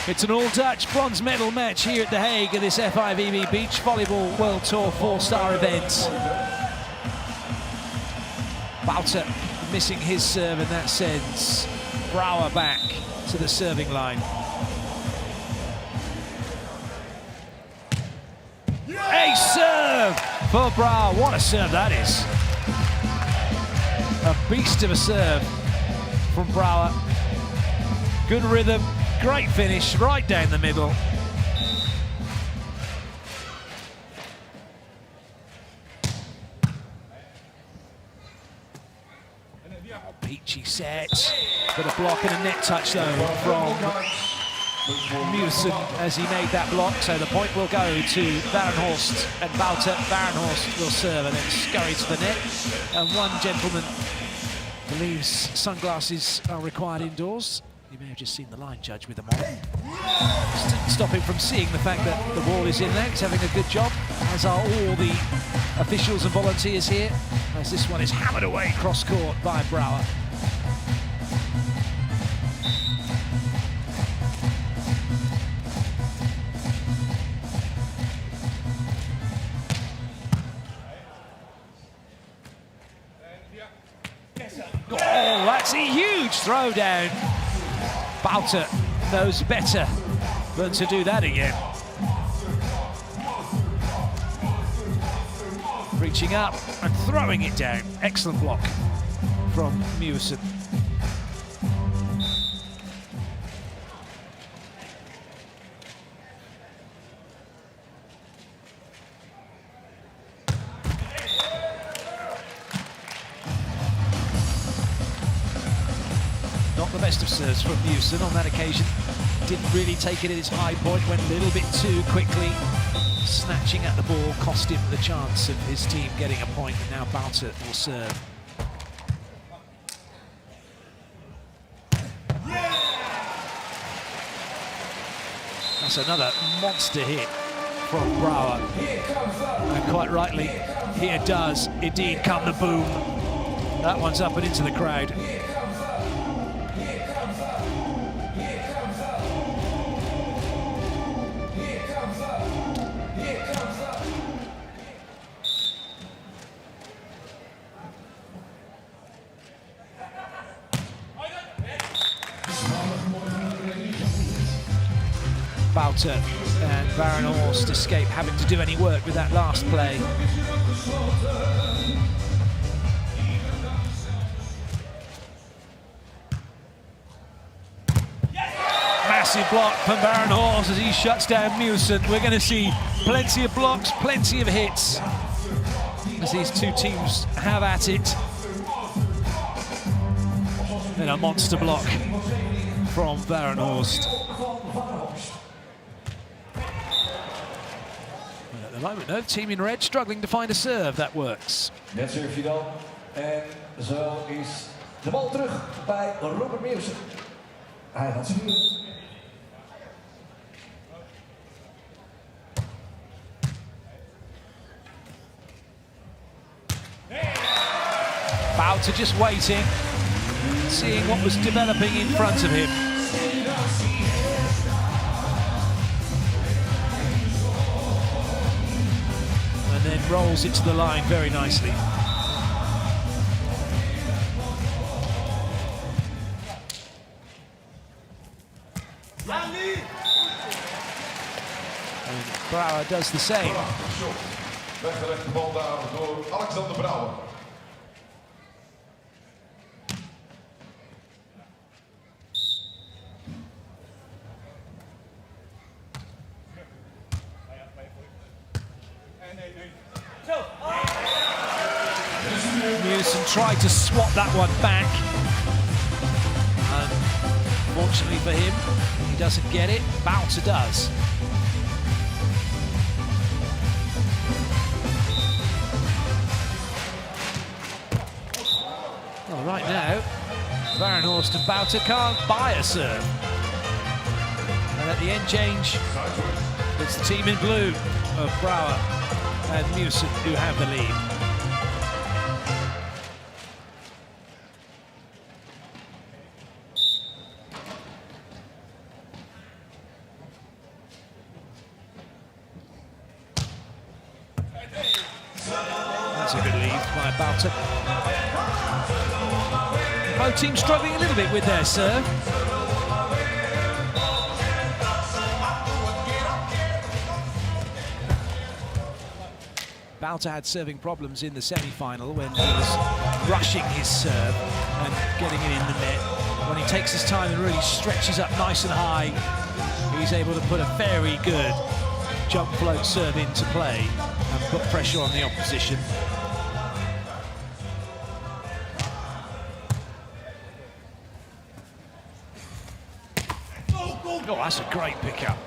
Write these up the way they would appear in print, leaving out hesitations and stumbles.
It's an all-Dutch bronze medal match here at The Hague at this FIVB Beach Volleyball World Tour 4-star event. Bouter missing his serve, and that sends Brouwer back to the serving line. A serve for Brouwer. What a serve that is. A beast of a serve from Brouwer. Good rhythm, great finish, right down the middle. Peachy set, but a block and a net touch though from Meeuwsen as he made that block. So the point will go to Varenhorst and Bouter. Varenhorst will serve and then scurry to the net. And one gentleman believes sunglasses are required indoors. You may have just seen the line judge with them on. Stop him from seeing the fact that the ball is in there. He's having a good job, as are all the officials and volunteers here, as this one is hammered away cross court by Brouwer. Oh, that's a huge throwdown. Bouter knows better than to do that again. Reaching up and throwing it down. Excellent block from Meeuwsen. Not the best of serves from Meeuwsen on that occasion. Didn't really take it at its high point, went a little bit too quickly. Snatching at the ball cost him the chance of his team getting a point, and now Bouter will serve. That's another monster hit from Brouwer. And quite rightly, here does indeed come the boom. That one's up and into the crowd. Bouter and Varenhorst escape having to do any work with that last play. Massive block from Varenhorst as he shuts down Meeuwsen. We're going to see plenty of blocks, plenty of hits as these two teams have at it. And a monster block from Varenhorst. At the moment, no team in red struggling to find a serve that works. Net serve je dan. En zo is de bal terug bij Robert Meeuwsen. Hij gaat spelen. Bouter just waiting, seeing what was developing in front of him. And then rolls it to the line very nicely. And Brouwer does the same. Weggelegd de bal daar door Alexander Brouwer. Meeuwsen tried to swat that one back. Unfortunately for him, he doesn't get it. Bouter does. Well, right now, Varenhorst and Bouter can't buy a serve. And at the end change, it's the team in blue of Brouwer and Meeuwsen who have the lead. Bouter. Both teams struggling a little bit with their serve. Bouter had serving problems in the semi-final when he was rushing his serve and getting it in the net. When he takes his time and really stretches up nice and high, he's able to put a very good jump float serve into play and put pressure on the opposition. Oh, that's a great pickup.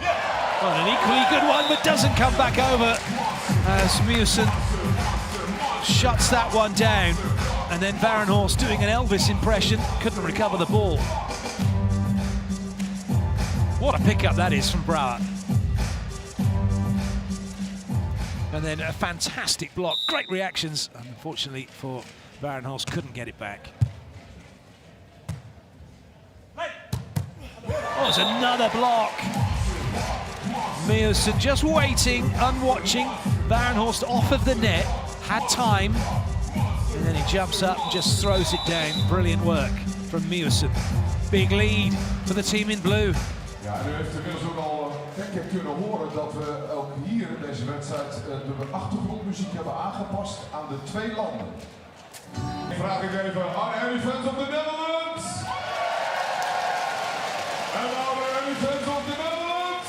Well, an equally good one, but doesn't come back over as Meeuwsen shuts that one down. And then Varenhorst doing an Elvis impression, couldn't recover the ball. What a pickup that is from Brouwer. And then a fantastic block, great reactions. Unfortunately for Varenhorst, couldn't get it back. Oh, it's another block. Meeuwsen just waiting, unwatching. Varenhorst off of the net, had time, and then he jumps up and just throws it down. Brilliant work from Meeuwsen. Big lead for the team in blue. Ja, en u heeft inmiddels ook al denk ik kunnen horen dat we ook hier in deze wedstrijd de achtergrondmuziek hebben aangepast aan de twee landen. Dan vraag ik even, are any fans of the Netherlands? And are there any fans of the Netherlands?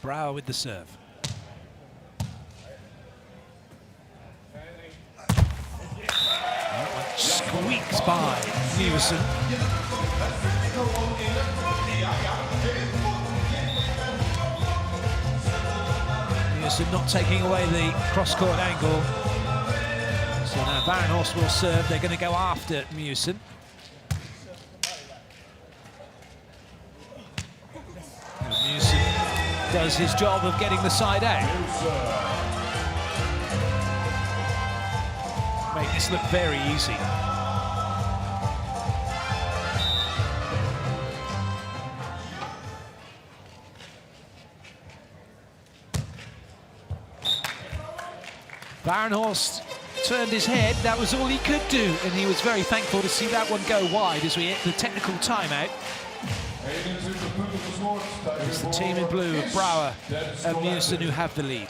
Brouwer with the serve. That one squeaks by Meeuwsen. Meeuwsen not taking away the cross-court angle. So now Varenhorst will serve. They're going to go after Meeuwsen. Meeuwsen does his job of getting the side out. Make this look very easy. Varenhorst turned his head, that was all he could do, and he was very thankful to see that one go wide as we hit the technical timeout. It's the team in blue of Brouwer and Meeuwsen who have the lead.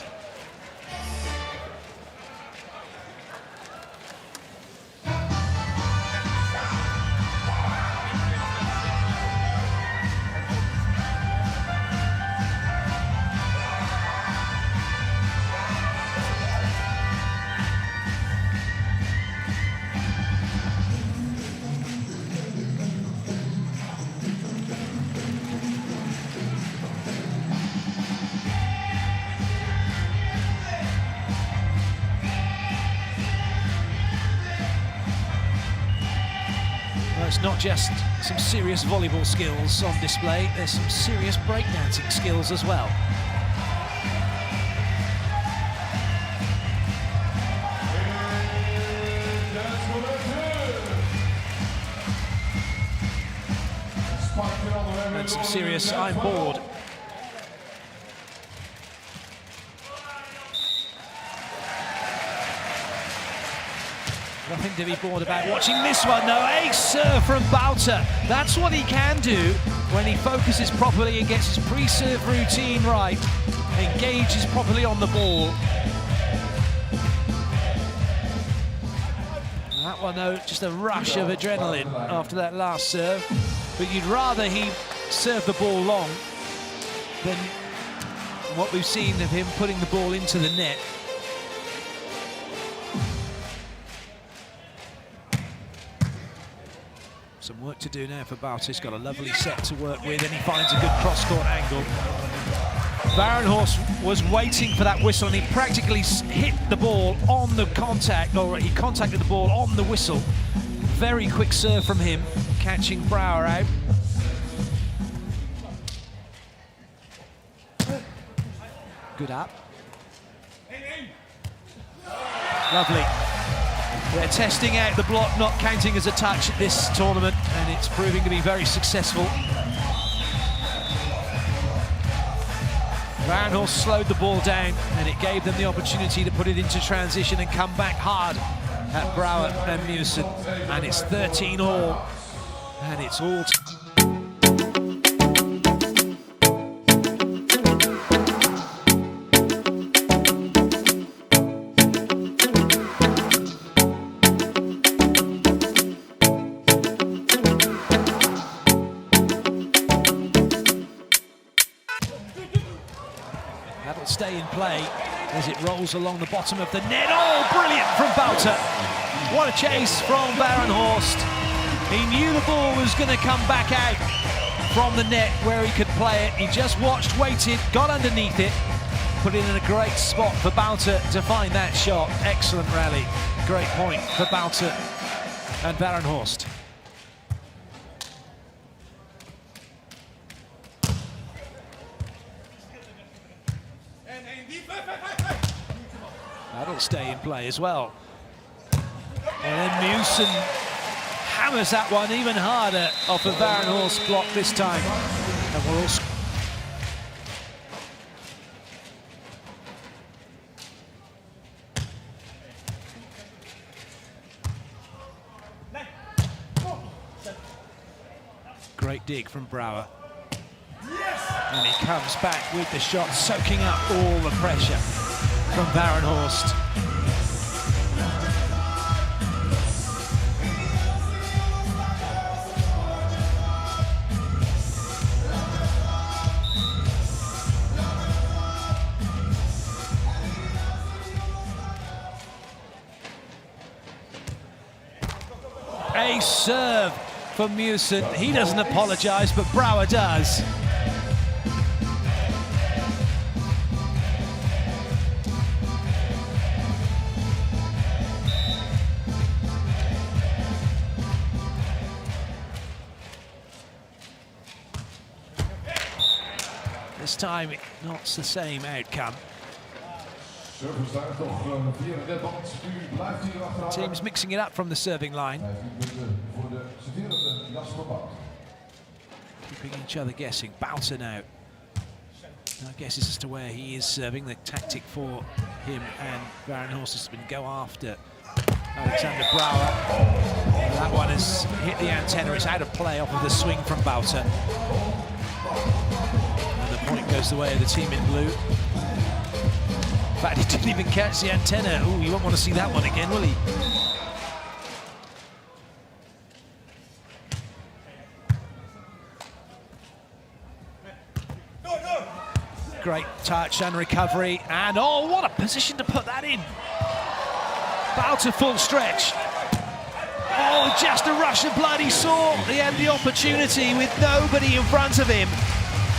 It's not just some serious volleyball skills on display, there's some serious breakdancing skills as well. And some serious I'm bored. Nothing to be bored about watching this one, though. Ace serve from Bouter. That's what he can do when he focuses properly and gets his pre-serve routine right, engages properly on the ball. And that one, though, just a rush of adrenaline after that last serve. But you'd rather he serve the ball long than what we've seen of him putting the ball into the net. Some work to do now for Bouter. He's got a lovely set to work with, and he finds a good cross-court angle. Varenhorst was waiting for that whistle, and he practically hit the ball on the contact, or he contacted the ball on the whistle. Very quick serve from him, catching Brouwer out. Good up. Lovely. They're testing out the block not counting as a touch at this tournament, and it's proving to be very successful. Varenhorst slowed the ball down, and it gave them the opportunity to put it into transition and come back hard at Brouwer and Meeuwsen. And it's 13-all, and it's all... That'll stay in play as it rolls along the bottom of the net. Oh, brilliant from Bouter. What a chase from Varenhorst. He knew the ball was going to come back out from the net where he could play it. He just watched, waited, got underneath it, put it in a great spot for Bouter to find that shot. Excellent rally. Great point for Bouter and Varenhorst. That'll stay in play as well. And then Meeuwsen hammers that one even harder off a Varenhorst block this time. And we're all... Great dig from Brouwer. And he comes back with the shot, soaking up all the pressure from Varenhorst. A serve for Meeuwsen. He doesn't apologise, but Brouwer does. This time, not the same outcome. Teams mixing it up from the serving line. Keeping each other guessing. Bouter now. I guess as to where he is serving. The tactic for him and Varenhorst has been go after Alexander Brouwer. That one has hit the antenna. It's out of play off of the swing from Bouter. Point goes the way of the team in blue. In fact, he didn't even catch the antenna. Oh, you won't want to see that one again, will he? Great touch and recovery, and oh, what a position to put that in. Bouter full stretch. Oh, just a rush of blood. He saw he had the opportunity with nobody in front of him.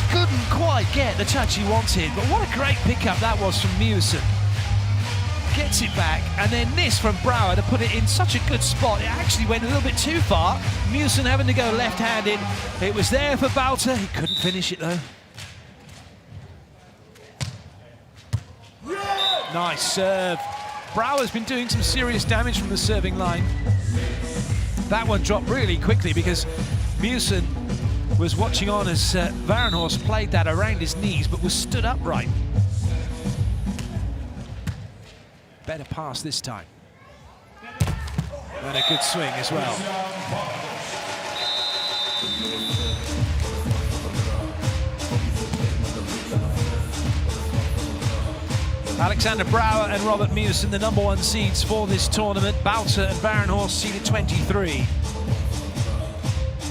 Couldn't quite get the touch he wanted, but what a great pickup that was from Meeuwsen. Gets it back, and then this from Brouwer to put it in such a good spot. It actually went a little bit too far. Meeuwsen having to go left-handed. It was there for Bouter. He couldn't finish it though. Nice serve. Brouwer's been doing some serious damage from the serving line. That one dropped really quickly because Meeuwsen was watching on as Varenhorst played that around his knees, but was stood upright. Better pass this time. And a good swing as well. Alexander Brouwer and Robert Meeuwsen, the #1 seeds for this tournament. Bouter and Varenhorst seeded 23.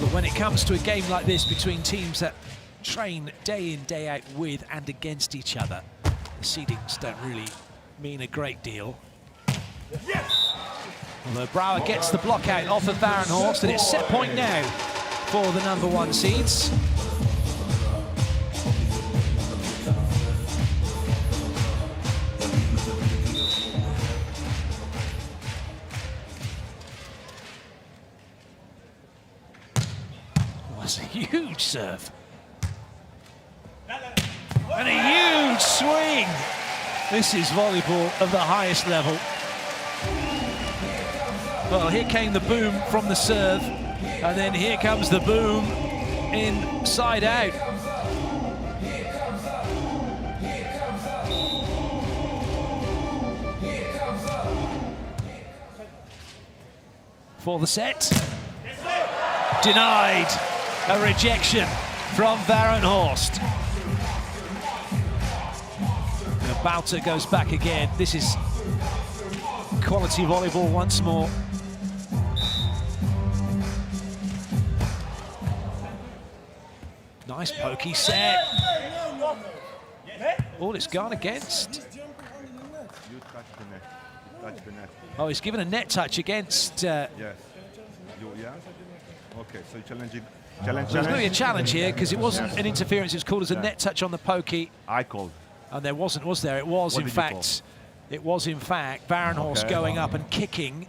But when it comes to a game like this between teams that train day in, day out with and against each other, the seedings don't really mean a great deal. Yes! Although Brouwer gets the block out off of Varenhorst, and it's set point now for the #1 seeds. That's a huge serve. And a huge swing. This is volleyball of the highest level. Well, here came the boom from the serve, and then here comes the boom inside out. for the set. Denied. A rejection from Varenhorst. And Bouter goes back again. This is quality volleyball once more. Nice pokey set. All it's gone against. You touch the net. Touch the net. Oh, he's given a net touch against. Yes. Yeah? Okay, so challenging. Challenge. There's going to be a challenge here because it wasn't an interference. It was called as a net touch on the pokey. I called. And there wasn't, was there? It was, in fact. It was, in fact, Varenhorst going up and kicking.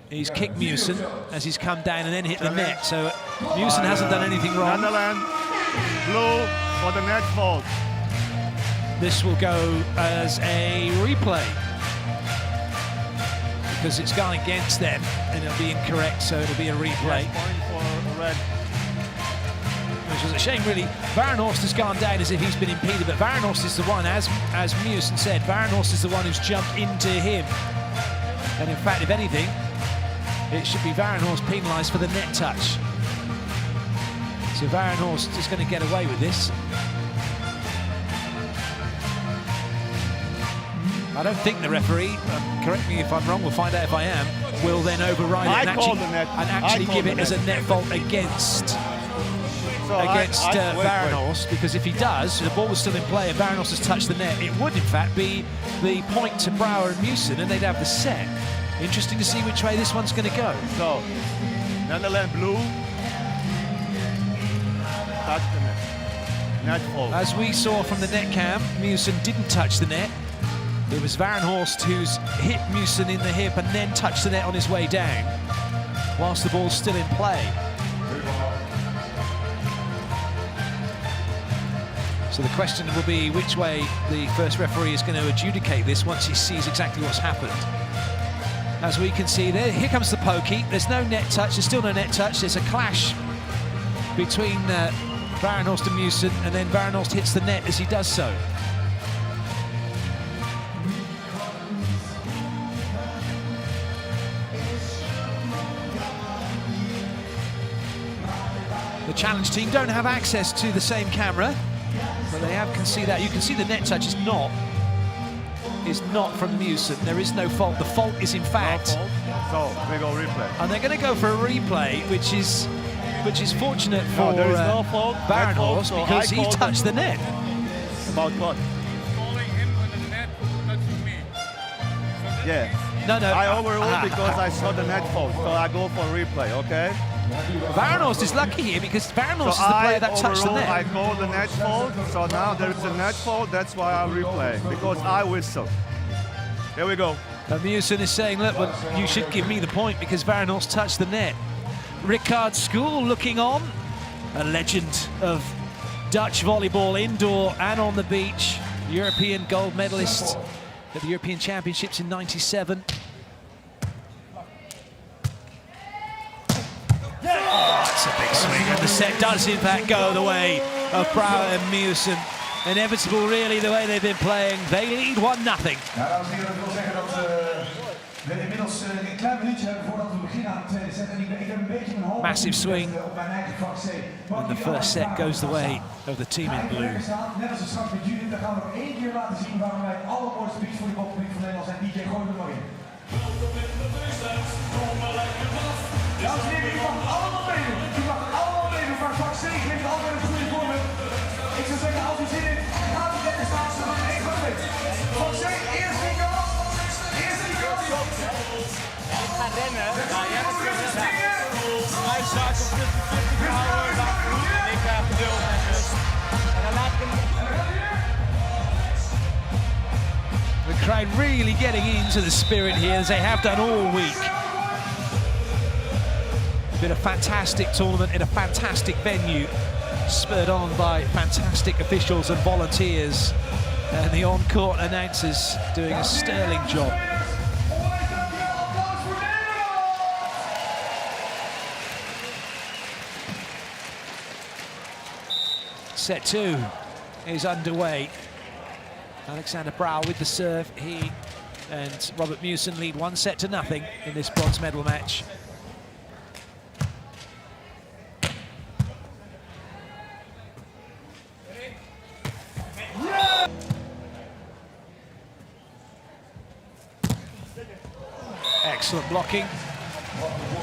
He's kicked Meeuwsen as he's come down and then hit the net. So Meeuwsen hasn't done anything wrong. Netherlands, blue for the net fault. This will go as a replay because it's gone against them and it'll be incorrect, so it'll be a replay. Yes, point for red. Which was a shame, really. Varenhorst has gone down as if he's been impeded, but Varenhorst is the one, as Meeuwsen said, Varenhorst is the one who's jumped into him. And in fact, if anything, it should be Varenhorst penalised for the net touch. So Varenhorst is going to get away with this. I don't think the referee, correct me if I'm wrong, we'll find out if I am, will then override it and actually give it as a net fault against Varenhorst, because if he does, the ball was still in play and Varenhorst has touched the net, it would in fact be the point to Brouwer and Meeuwsen and they'd have the set. Interesting to see which way this one's going to go. So, Netherlands blue, touch the net. Net fault. As we saw from the net cam, Meeuwsen didn't touch the net. It was Varenhorst who's hit Meeuwsen in the hip and then touched the net on his way down, whilst the ball's still in play. So the question will be which way the first referee is going to adjudicate this once he sees exactly what's happened. As we can see there, here comes the pokey. There's no net touch, there's still no net touch. There's a clash between Varenhorst and Meeuwsen, and then Varenhorst hits the net as he does so. The challenge team don't have access to the same camera, but they can see that. You can see the net touch is not from Meeuwsen. There is no fault. The fault is in fact. So we go replay. And they're going to go for a replay, which is fortunate for there is no fault. Varenhorst because he touched the net. About what? Calling him on the net, touching me. Yeah. No. I overruled because I saw the net fault, so I go for replay. Okay. Varenhorst is lucky here because Varenhorst is the player that touched the net. I call the net fault, so now there is a net fault. That's why I replay, because I whistle. Here we go. And Meeuwsen is saying, look, well, you should give me the point because Varenhorst touched the net. Rickard School looking on, a legend of Dutch volleyball indoor and on the beach, European gold medalist at the European Championships in '97. That's a big swing, and the set does in fact go the way of Brouwer and Meeuwsen. Inevitable, really, the way they've been playing. They lead 1-0. Ja, dames en heren, ik wil zeggen dat we inmiddels een klein minuutje hebben voordat we beginnen aan de tweede set. En ik heb een beetje mijn hoofd Massive swing. op mijn eigen vak C. And the first set goes the way of the team in blue. Net als we straks met Judith, dan gaan we nog één keer laten zien waarom wij het allermooiste beachvolleybalpubliek van Nederland zijn. DJ, gooi er maar in. Dames en heren, je mag het allemaal meedoen. Je mag het allemaal meedoen, maar vak C ligt altijd een goede voorbeeld. Ik zou zeggen, als u zin in, gaat het lekker staan, ze gaan één van mee. Vak C, eerst die kant. Eerst die kant. Ik ga rennen, maar jij moet rennen. Mijn zaak op 50-50 houden, laat het doen. En ik ga geduld en rust. En dan laat ik hem. The crowd really getting into the spirit here, as they have done all week. It's been a fantastic tournament in a fantastic venue, spurred on by fantastic officials and volunteers, and the on-court announcers doing a sterling job. Set 2 is underway. Alexander Brouwer with the serve. He and Robert Meeuwsen lead 1-0 in this bronze medal match. Excellent blocking.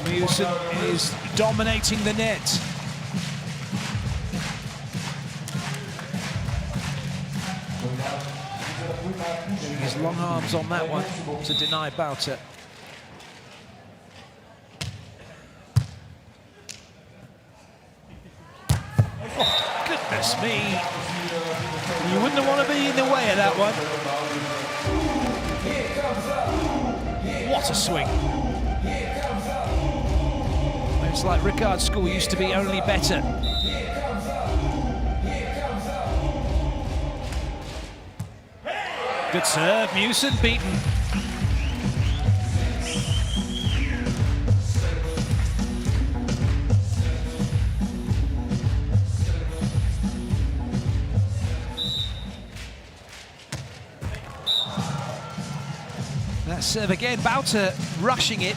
Meeuwsen is dominating the net. His long arms on that one to deny Bouter. Oh, goodness me. You wouldn't want to be in the way of that one. What a swing. It's like Ricard's school used to be, only better. Good serve, Meeuwsen beaten. That serve again, Bouter rushing it.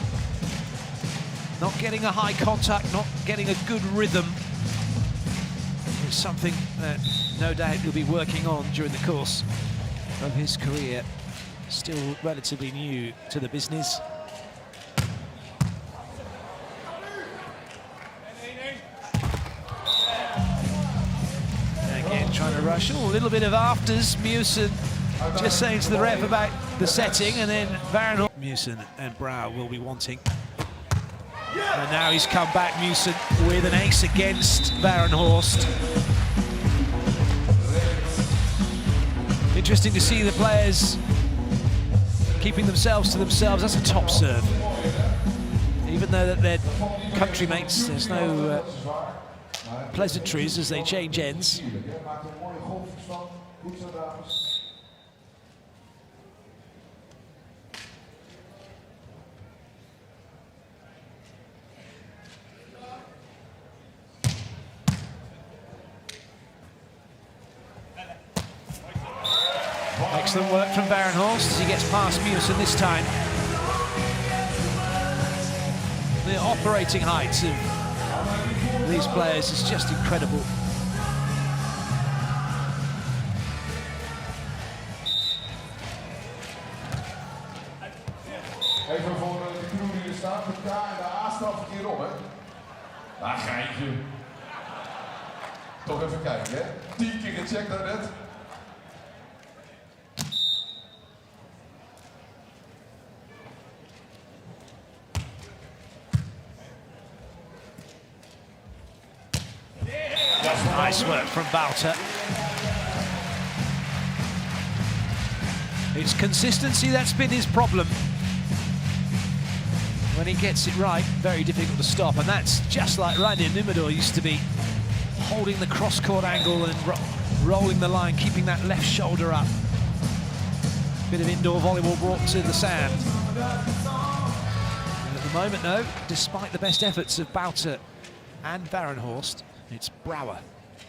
Not getting a high contact, not getting a good rhythm. It's something that no doubt he'll be working on during the course of his career. Still relatively new to the business. Again, trying to rush. Oh, a little bit of afters. Meeuwsen just saying to the ref about the setting, and then Varenhorst. Meeuwsen and Brouwer will be wanting. And now he's come back, Meeuwsen, with an ace against Varenhorst. Interesting to see the players keeping themselves to themselves. That's a top serve. Even though that they're country mates, there's no pleasantries as they change ends. Excellent work from Varenhorst as he gets past Meeuwsen this time. The operating heights of these players is just incredible. Even voor de crew die er staat, de K en de A staat verkeerd om, hè? Ah, geintje. Toch even kijken, hè? 10 keer gecheckt daarnet. Nice work from Bouter. It's consistency that's been his problem. When he gets it right, very difficult to stop, and that's just like Reinier Numidor used to be, holding the cross-court angle and rolling the line, keeping that left shoulder up. Bit of indoor volleyball brought to the sand. And at the moment, though, despite the best efforts of Bouter and Varenhorst, it's Brouwer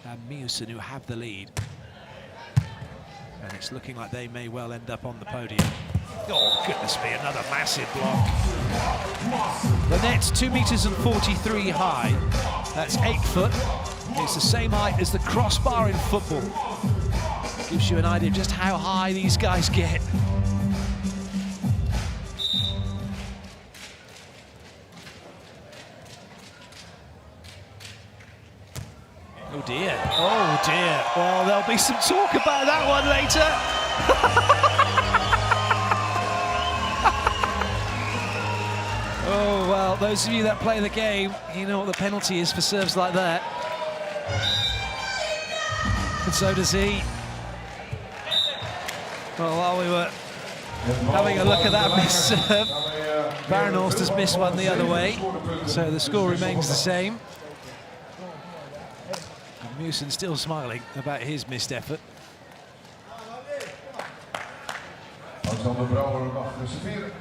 and Meeuwsen who have the lead. And it's looking like they may well end up on the podium. Oh, goodness me, another massive block. The net's 2.43 meters high. That's 8 foot. It's the same height as the crossbar in football. Gives you an idea of just how high these guys get. Oh dear, oh dear. Well, there'll be some talk about that one later. Oh, well, those of you that play the game, you know what the penalty is for serves like that. And so does he. Well, while we were having a look at that miss serve, Varenhorst has missed one the other way, so the score remains the same. Meeuwsen still smiling about his missed effort. Brouwer mag reserveren.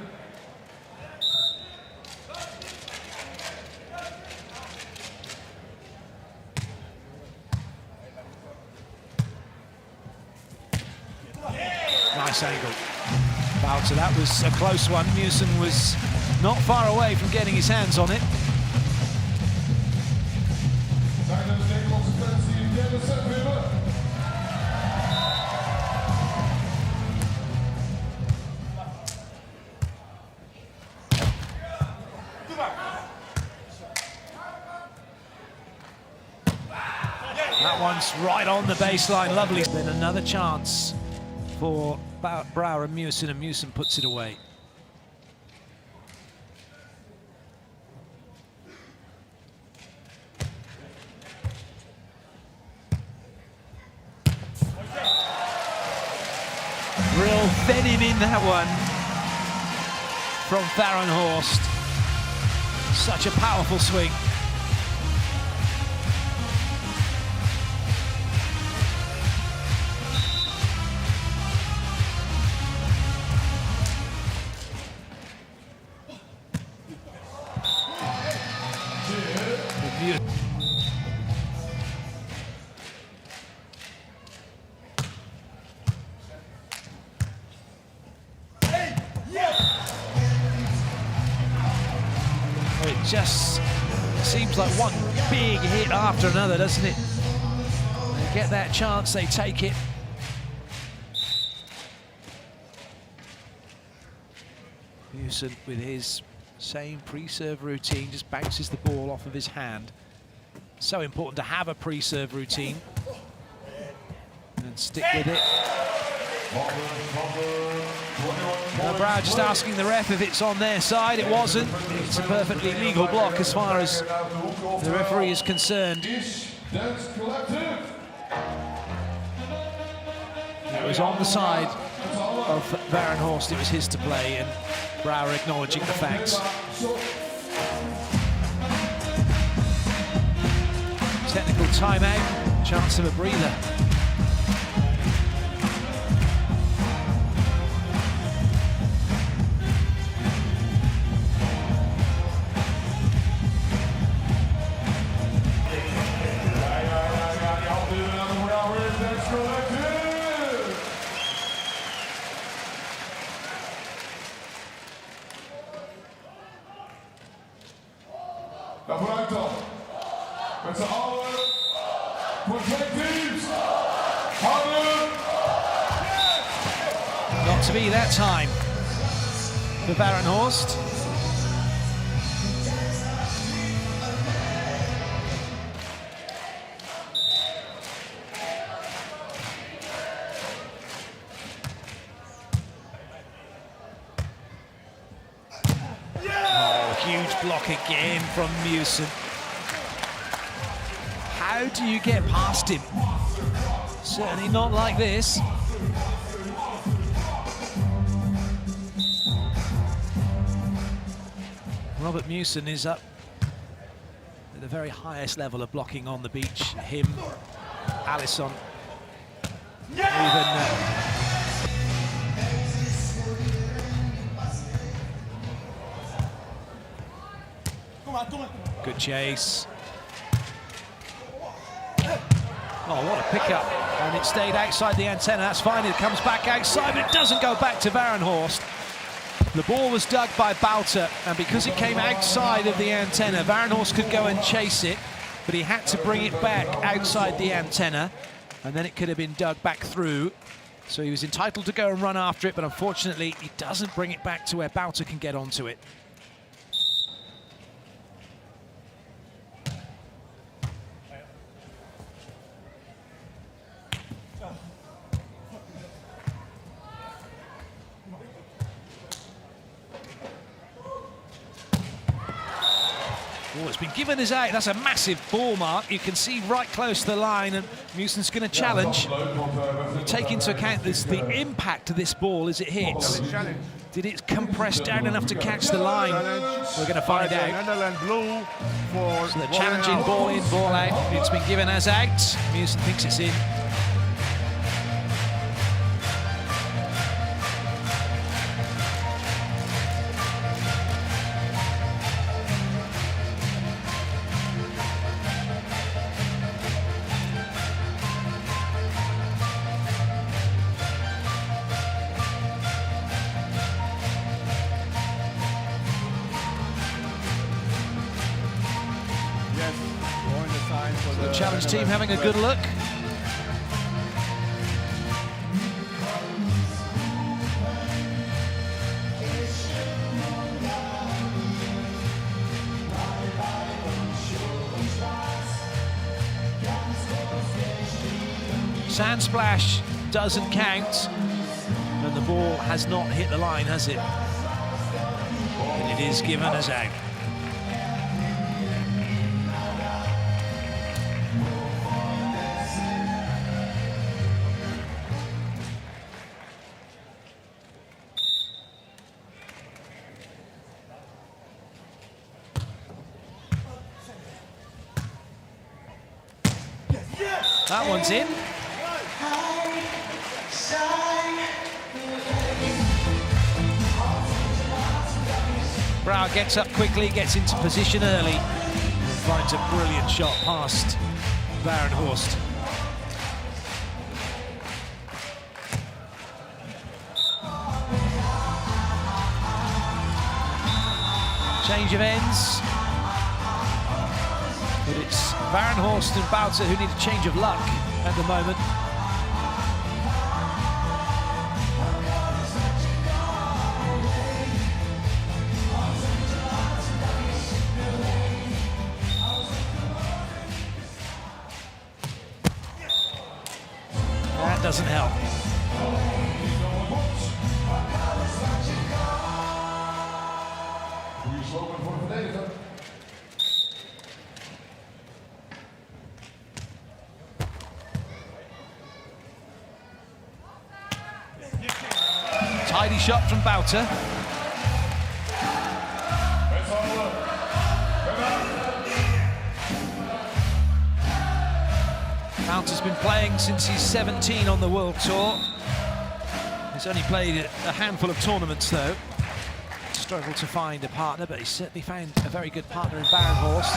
Nice angle. Bouter, that was a close one. Meeuwsen was not far away from getting his hands on it. That one's right on the baseline, lovely. Then another chance for Brouwer and Meeuwsen puts it away. Real venom in that one from Varenhorst. Such a powerful swing. It just seems like one big hit after another, doesn't it? They get that chance, they take it. Meeuwsen with his same pre-serve routine, just bounces the ball off of his hand. So important to have a pre-serve routine and stick with it. Brouwer just asking the ref if it's on their side. It wasn't. It's a perfectly legal block as far as the referee is concerned. It was on the side of Varenhorst. It was his to play, and Brouwer acknowledging the facts. Technical timeout, chance of a breather. Nou, vooruit dan. Met z'n allen. Voor twee teams. Houden. Not to be that time for Varenhorst. Huge block again from Meeuwsen. How do you get past him? Certainly not like this. Robert Meeuwsen is up at the very highest level of blocking on the beach. Him, Alisson, even good chase. Oh, what a pickup. And it stayed outside the antenna. That's fine. It comes back outside, but it doesn't go back to Varenhorst. The ball was dug by Bouter, and because it came outside of the antenna, Varenhorst could go and chase it, but he had to bring it back outside the antenna, and then it could have been dug back through. So he was entitled to go and run after it, but unfortunately, he doesn't bring it back to where Bouter can get onto it. Oh, it's been given as out. That's a massive ball mark. You can see right close to the line, and Meeuwsen's going to challenge. Take into account the impact of this ball as it hits. Did it compress down enough to catch the line? We're going to find out. So the challenging ball in, ball out. It's been given as out. Meeuwsen thinks it's in. line for The challenge team having a good look. Sand splash doesn't count, and the ball has not hit the line, has it? And it is given as out. That one's in. Brouwer gets up quickly, gets into position early, and finds a brilliant shot past Varenhorst. Change of ends. But it's Varenhorst and Bouter who need a change of luck at the moment. That doesn't help. Tidy shot from Bouter. Bouter's been playing since he's 17 on the World Tour. He's only played a handful of tournaments though. Struggled to find a partner, but he's certainly found a very good partner in Varenhorst.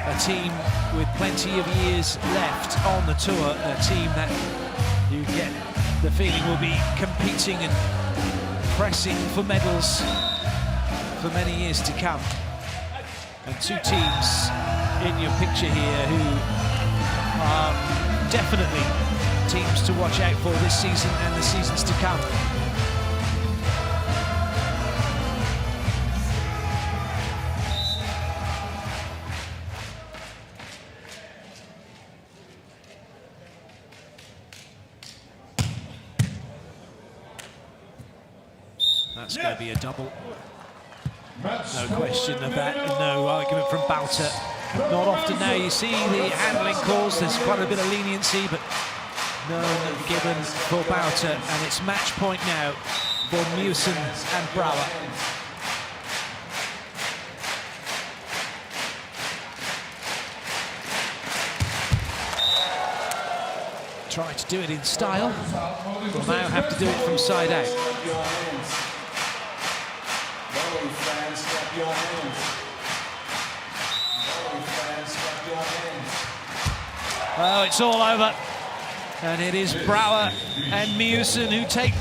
A team with plenty of years left on the tour, a team that you get the feeling will be competing and pressing for medals for many years to come. And two teams in your picture here who are definitely teams to watch out for this season and the seasons to come. That's going to be a double. No question of that, no argument from Bouter. Not often now you see the handling calls, there's quite a bit of leniency, but none given for Bouter, and it's match point now for Meeuwsen and Brouwer. Try to do it in style, will now have to do it from side out. Well, it's all over, and it is Brouwer and Meeuwsen who take